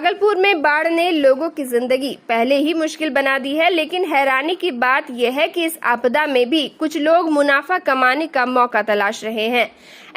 भागलपुर में बाढ़ ने लोगों की जिंदगी पहले ही मुश्किल बना दी है, लेकिन हैरानी की बात यह है कि इस आपदा में भी कुछ लोग मुनाफा कमाने का मौका तलाश रहे हैं।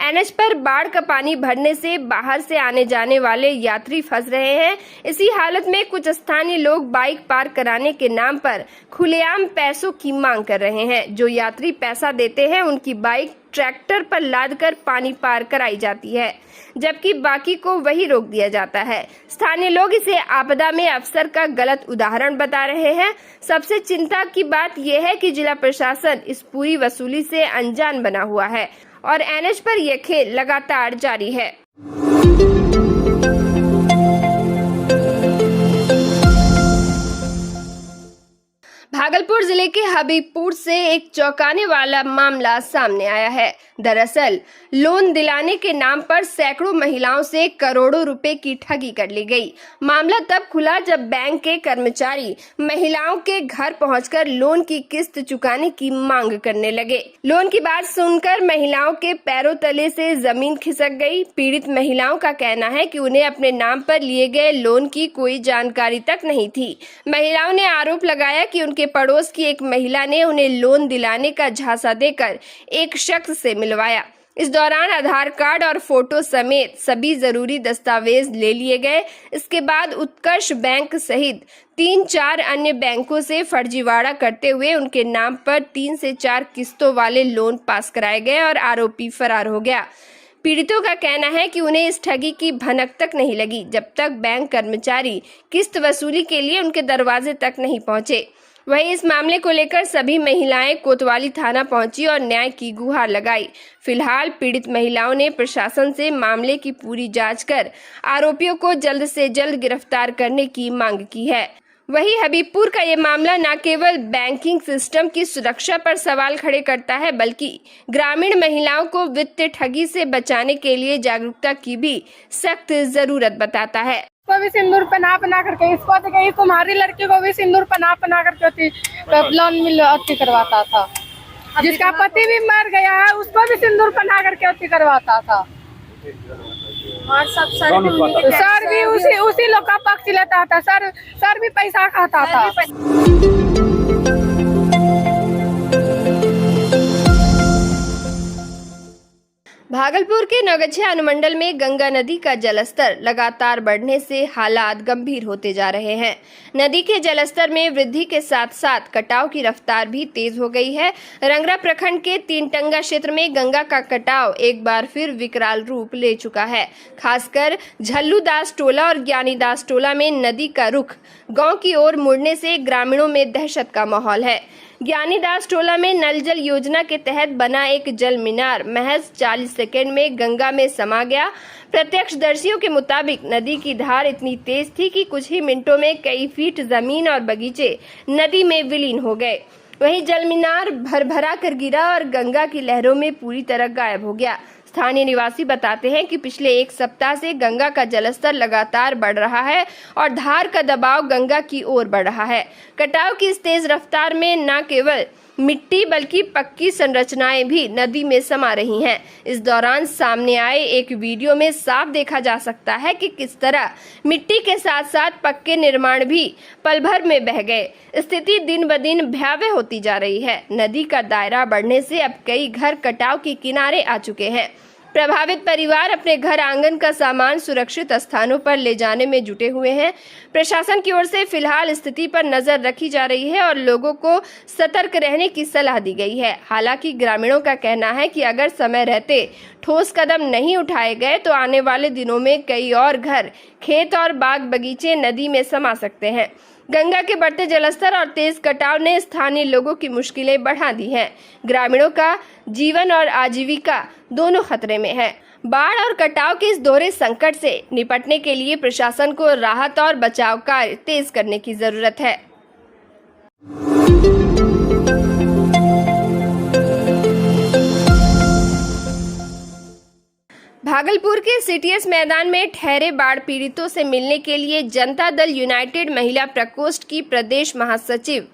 एनएच पर बाढ़ का पानी भरने से बाहर से आने जाने वाले यात्री फंस रहे हैं। इसी हालत में कुछ स्थानीय लोग बाइक पार्क कराने के नाम पर खुलेआम पैसों की मांग कर रहे हैं। जो यात्री पैसा देते हैं उनकी बाइक ट्रैक्टर पर लादकर पानी पार कराई जाती है, जबकि बाकी को वही रोक दिया जाता है। स्थानीय लोग इसे आपदा में अफसर का गलत उदाहरण बता रहे हैं। सबसे चिंता की बात यह है कि जिला प्रशासन इस पूरी वसूली से अनजान बना हुआ है और एनएच पर यह खेल लगातार जारी है। भागलपुर जिले के हबीबपुर से एक चौंकाने वाला मामला सामने आया है। दरअसल लोन दिलाने के नाम पर सैकड़ों महिलाओं से करोड़ों रुपए की ठगी कर ली गई। मामला तब खुला जब बैंक के कर्मचारी महिलाओं के घर पहुंचकर लोन की किस्त चुकाने की मांग करने लगे। लोन की बात सुनकर महिलाओं के पैरों तले से जमीन खिसक गई। पीड़ित महिलाओं का कहना है कि उन्हें अपने नाम पर लिए गए लोन की कोई जानकारी तक नहीं थी। महिलाओं ने आरोप लगाया कि उनके पड़ोस की एक महिला ने उन्हें लोन दिलाने का झांसा देकर एक शख्स से मिलवाया। इस दौरान आधार कार्ड और फोटो समेत सभी जरूरी दस्तावेज ले लिए गए। इसके बाद उत्कर्ष बैंक सहित 3-4 अन्य बैंकों से फर्जीवाड़ा करते हुए उनके नाम पर 3 से 4 किस्तों वाले लोन पास कराए गए और आरोपी फरार हो गया। पीड़ितों का कहना है कि उन्हें इस ठगी की भनक तक नहीं लगी जब तक बैंक कर्मचारी किस्त वसूली के लिए उनके दरवाजे तक नहीं पहुंचे। वहीं इस मामले को लेकर सभी महिलाएं कोतवाली थाना पहुंची और न्याय की गुहार लगाई। फिलहाल पीड़ित महिलाओं ने प्रशासन से मामले की पूरी जांच कर आरोपियों को जल्द से जल्द गिरफ्तार करने की मांग की है। वहीं हबीबपुर का ये मामला न केवल बैंकिंग सिस्टम की सुरक्षा पर सवाल खड़े करता है, बल्कि ग्रामीण महिलाओं को वित्तीय ठगी से बचाने के लिए जागरूकता की भी सख्त जरूरत बताता है। को भी सिंदूर पहना करके इसको तो कहीं तुम्हारी लड़की को भी सिंदूर पहना करके लोन मिल अति करवाता था। जिसका पति भी मर गया है उसको भी सिंदूर पहना करके अति करवाता था। और सब सर भी उसी लोग का पक्ष लेता था। सर भी पैसा खाता था। भागलपुर के नौगछिया अनुमंडल में गंगा नदी का जलस्तर लगातार बढ़ने से हालात गंभीर होते जा रहे हैं। नदी के जलस्तर में वृद्धि के साथ साथ कटाव की रफ्तार भी तेज हो गई है। रंगरा प्रखंड के तीनटंगा क्षेत्र में गंगा का कटाव एक बार फिर विकराल रूप ले चुका है। खासकर झल्लूदास टोला और ज्ञानीदास टोला में नदी का रुख गांव की ओर मुड़ने से ग्रामीणों में दहशत का माहौल है। ज्ञानीदास टोला में नल जल योजना के तहत बना एक जल मीनार महज 40 सेकंड में गंगा में समा गया। प्रत्यक्षदर्शियों के मुताबिक नदी की धार इतनी तेज थी कि कुछ ही मिनटों में कई फीट जमीन और बगीचे नदी में विलीन हो गए। वहीं जल मीनार भरभरा कर गिरा और गंगा की लहरों में पूरी तरह गायब हो गया। स्थानीय निवासी बताते हैं कि पिछले एक सप्ताह से गंगा का जलस्तर लगातार बढ़ रहा है और धार का दबाव गंगा की ओर बढ़ रहा है। कटाव की इस तेज रफ्तार में न केवल मिट्टी बल्कि पक्की संरचनाएं भी नदी में समा रही हैं। इस दौरान सामने आए एक वीडियो में साफ देखा जा सकता है कि किस तरह मिट्टी के साथ साथ पक्के निर्माण भी पल भर में बह गए। स्थिति दिन ब दिन भयावह होती जा रही है। नदी का दायरा बढ़ने से अब कई घर कटाव के किनारे आ चुके हैं। प्रभावित परिवार अपने घर आंगन का सामान सुरक्षित स्थानों पर ले जाने में जुटे हुए हैं। प्रशासन की ओर से फिलहाल स्थिति पर नजर रखी जा रही है और लोगों को सतर्क रहने की सलाह दी गई है। हालांकि ग्रामीणों का कहना है कि अगर समय रहते ठोस कदम नहीं उठाए गए तो आने वाले दिनों में कई और घर, खेत और बाग बगीचे नदी में समा सकते हैं। गंगा के बढ़ते जलस्तर और तेज कटाव ने स्थानीय लोगों की मुश्किलें बढ़ा दी हैं। ग्रामीणों का जीवन और आजीविका दोनों खतरे में है। बाढ़ और कटाव के इस दोहरे संकट से निपटने के लिए प्रशासन को राहत और बचाव कार्य तेज करने की जरूरत है। भागलपुर के सीटीएस मैदान में ठहरे बाढ़ पीड़ितों से मिलने के लिए जनता दल यूनाइटेड महिला प्रकोष्ठ की प्रदेश महासचिव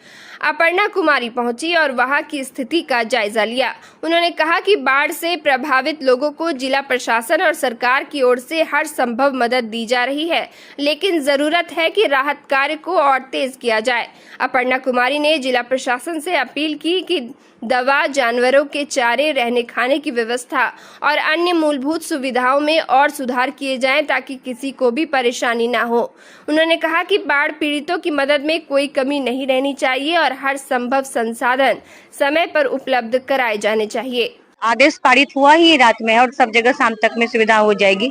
अपर्णा कुमारी पहुंची और वहां की स्थिति का जायजा लिया। उन्होंने कहा कि बाढ़ से प्रभावित लोगों को जिला प्रशासन और सरकार की ओर से हर संभव मदद दी जा रही है, लेकिन जरूरत है कि राहत कार्य को और तेज किया जाए। अपर्णा कुमारी ने जिला प्रशासन से अपील की कि दवा, जानवरों के चारे, रहने खाने की व्यवस्था और अन्य मूलभूत सुविधाओं में और सुधार किए जाएं ताकि किसी को भी परेशानी न हो। उन्होंने कहा कि बाढ़ पीड़ितों की मदद में कोई कमी नहीं रहनी चाहिए और हर संभव संसाधन समय पर उपलब्ध कराए जाने चाहिए। आदेश पारित हुआ ही रात में और सब जगह शाम तक में सुविधा हो जाएगी।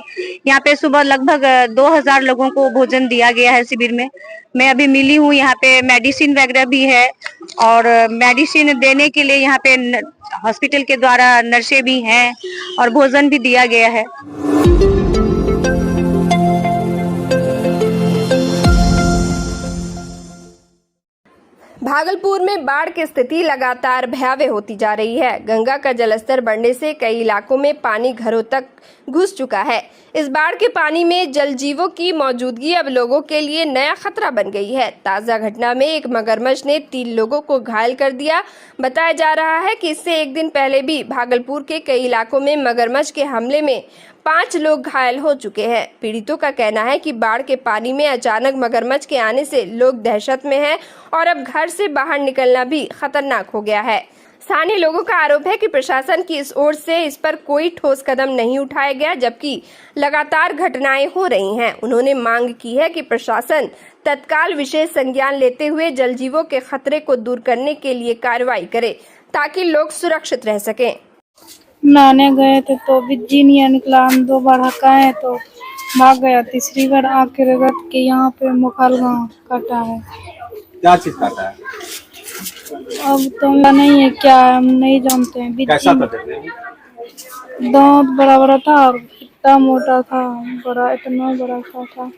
यहाँ पे सुबह लगभग 2000 लोगों को भोजन दिया गया है शिविर में। मैं अभी मिली हूँ, यहाँ पे मेडिसिन वगैरह भी है और मेडिसिन देने के लिए यहाँ पे हॉस्पिटल के द्वारा नर्सें भी हैं और भोजन भी दिया गया है। भागलपुर में बाढ़ की स्थिति लगातार भयावह होती जा रही है। गंगा का जलस्तर बढ़ने से कई इलाकों में पानी घरों तक घुस चुका है। इस बाढ़ के पानी में जल जीवों की मौजूदगी अब लोगों के लिए नया खतरा बन गई है। ताजा घटना में एक मगरमच्छ ने 3 लोगों को घायल कर दिया। बताया जा रहा है कि इससे एक दिन पहले भी भागलपुर के कई इलाकों में मगरमच्छ के हमले में 5 लोग घायल हो चुके हैं। पीड़ितों का कहना है कि बाढ़ के पानी में अचानक मगरमच्छ के आने से लोग दहशत में हैं और अब घर से बाहर निकलना भी खतरनाक हो गया है। स्थानीय लोगों का आरोप है कि प्रशासन की इस ओर से इस पर कोई ठोस कदम नहीं उठाया गया, जबकि लगातार घटनाएं हो रही हैं। उन्होंने मांग की है कि प्रशासन तत्काल विशेष संज्ञान लेते हुए जल जीवों के खतरे को दूर करने के लिए कार्रवाई करे ताकि लोग सुरक्षित रह सकें। नहाने गए थे तो बिजली नहीं निकला, हम 2 बार हकाए तो भाग गया। तीसरी बार आके रगड़ के यहाँ पे मुखाल गाँव काटा है। क्या चीज काटा है? अब तो नहीं है क्या, हम नहीं जानते हैं। कैसा कटे थे? दांत बड़ा बड़ा था, इतना मोटा था, बड़ा इतना बड़ा था।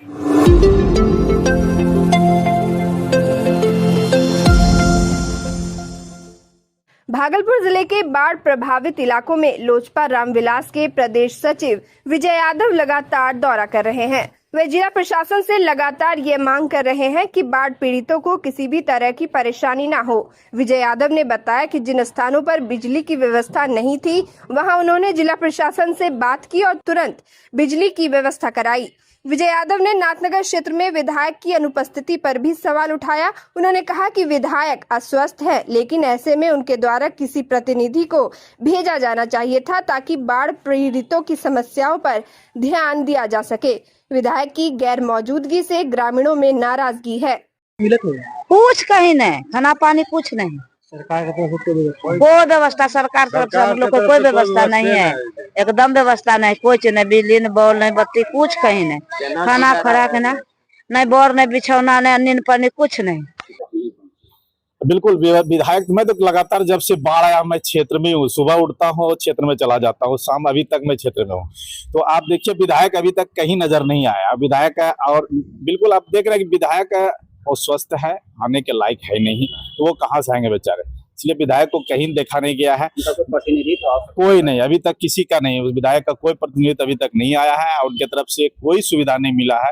भागलपुर जिले के बाढ़ प्रभावित इलाकों में लोजपा रामविलास के प्रदेश सचिव विजय यादव लगातार दौरा कर रहे हैं। वे जिला प्रशासन से लगातार ये मांग कर रहे हैं कि बाढ़ पीड़ितों को किसी भी तरह की परेशानी ना हो। विजय यादव ने बताया कि जिन स्थानों पर बिजली की व्यवस्था नहीं थी, वहां उन्होंने जिला प्रशासन से बात की और तुरंत बिजली की व्यवस्था कराई। विजय यादव ने नाथनगर क्षेत्र में विधायक की अनुपस्थिति पर भी सवाल उठाया। उन्होंने कहा कि विधायक अस्वस्थ है, लेकिन ऐसे में उनके द्वारा किसी प्रतिनिधि को भेजा जाना चाहिए था ताकि बाढ़ पीड़ितों की समस्याओं पर ध्यान दिया जा सके। विधायक की गैर मौजूदगी से ग्रामीणों में नाराजगी है। कुछ कहीं नहीं, खाना पानी कुछ नहीं। सरकार की तरफ से कोई व्यवस्था सरकार तरफ से हम लोग को कोई व्यवस्था नहीं है, एकदम व्यवस्था नहीं। कुछ नहीं, बिजली नहीं, बॉल नहीं, बत्ती कुछ कहीं नहीं। खाना खुराक नहीं, बोर नहीं, बिछौना नहीं, नींद पानी कुछ नहीं। बिल्कुल विधायक, मैं तो लगातार जब से बाढ़ आया मैं क्षेत्र में हूँ। सुबह उठता हूँ क्षेत्र में चला जाता हूँ, शाम अभी तक मैं क्षेत्र में हूँ। तो आप देखिए विधायक अभी तक कहीं नजर नहीं आया। विधायक और बिल्कुल आप देख रहे हैं कि विधायक वो स्वस्थ है, आने के लायक है नहीं, तो वो कहाँ से आएंगे बेचारे। इसलिए विधायक को कहीं देखा नहीं गया है। प्रतिनिधि तो कोई नहीं, अभी तक किसी का नहीं, उस विधायक का कोई प्रतिनिधि अभी तक नहीं आया है और उनकी तरफ से कोई सुविधा नहीं मिला है।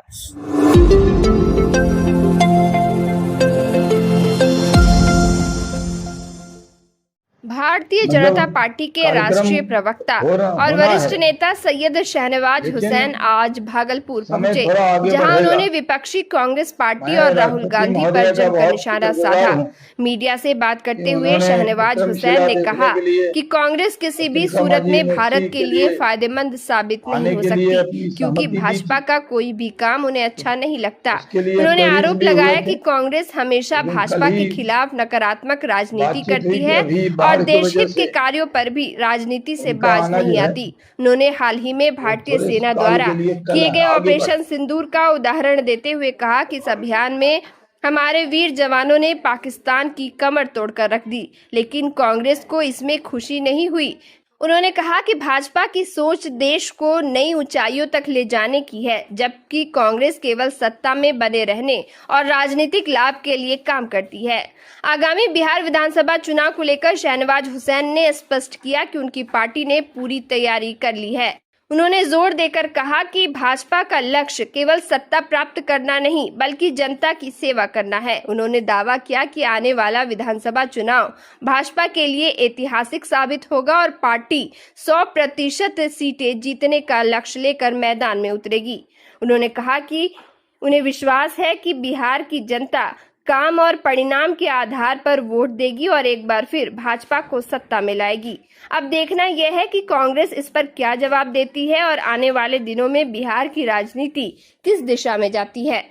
भारतीय जनता पार्टी के राष्ट्रीय प्रवक्ता और वरिष्ठ नेता सैयद शहनवाज हुसैन आज भागलपुर पहुंचे, जहां उन्होंने विपक्षी कांग्रेस पार्टी और राहुल गांधी पर जमकर निशाना साधा। मीडिया से बात करते हुए शहनवाज हुसैन ने कहा कि कांग्रेस किसी भी सूरत में भारत के लिए फायदेमंद साबित नहीं हो सकती, क्योंकि भाजपा का कोई भी काम उन्हें अच्छा नहीं लगता। उन्होंने आरोप लगाया कि कांग्रेस हमेशा भाजपा के खिलाफ नकारात्मक राजनीति करती है और देशहित के कार्यों पर भी राजनीति से बाज नहीं आती। उन्होंने हाल ही में भारतीय सेना द्वारा किए गए ऑपरेशन सिंदूर का उदाहरण देते हुए कहा कि इस अभियान में हमारे वीर जवानों ने पाकिस्तान की कमर तोड़कर रख दी, लेकिन कांग्रेस को इसमें खुशी नहीं हुई। उन्होंने कहा कि भाजपा की सोच देश को नई ऊंचाइयों तक ले जाने की है, जबकि कांग्रेस केवल सत्ता में बने रहने और राजनीतिक लाभ के लिए काम करती है। आगामी बिहार विधानसभा चुनाव को लेकर शहनवाज हुसैन ने स्पष्ट किया कि उनकी पार्टी ने पूरी तैयारी कर ली है। उन्होंने जोर देकर कहा कि भाजपा का लक्ष्य केवल सत्ता प्राप्त करना नहीं बल्कि जनता की सेवा करना है। उन्होंने दावा किया कि आने वाला विधानसभा चुनाव भाजपा के लिए ऐतिहासिक साबित होगा और पार्टी 100% सीटें जीतने का लक्ष्य लेकर मैदान में उतरेगी। उन्होंने कहा कि उन्हें विश्वास है कि बिहार की जनता काम और परिणाम के आधार पर वोट देगी और एक बार फिर भाजपा को सत्ता में लाएगी। अब देखना यह है कि कांग्रेस इस पर क्या जवाब देती है और आने वाले दिनों में बिहार की राजनीति किस दिशा में जाती है।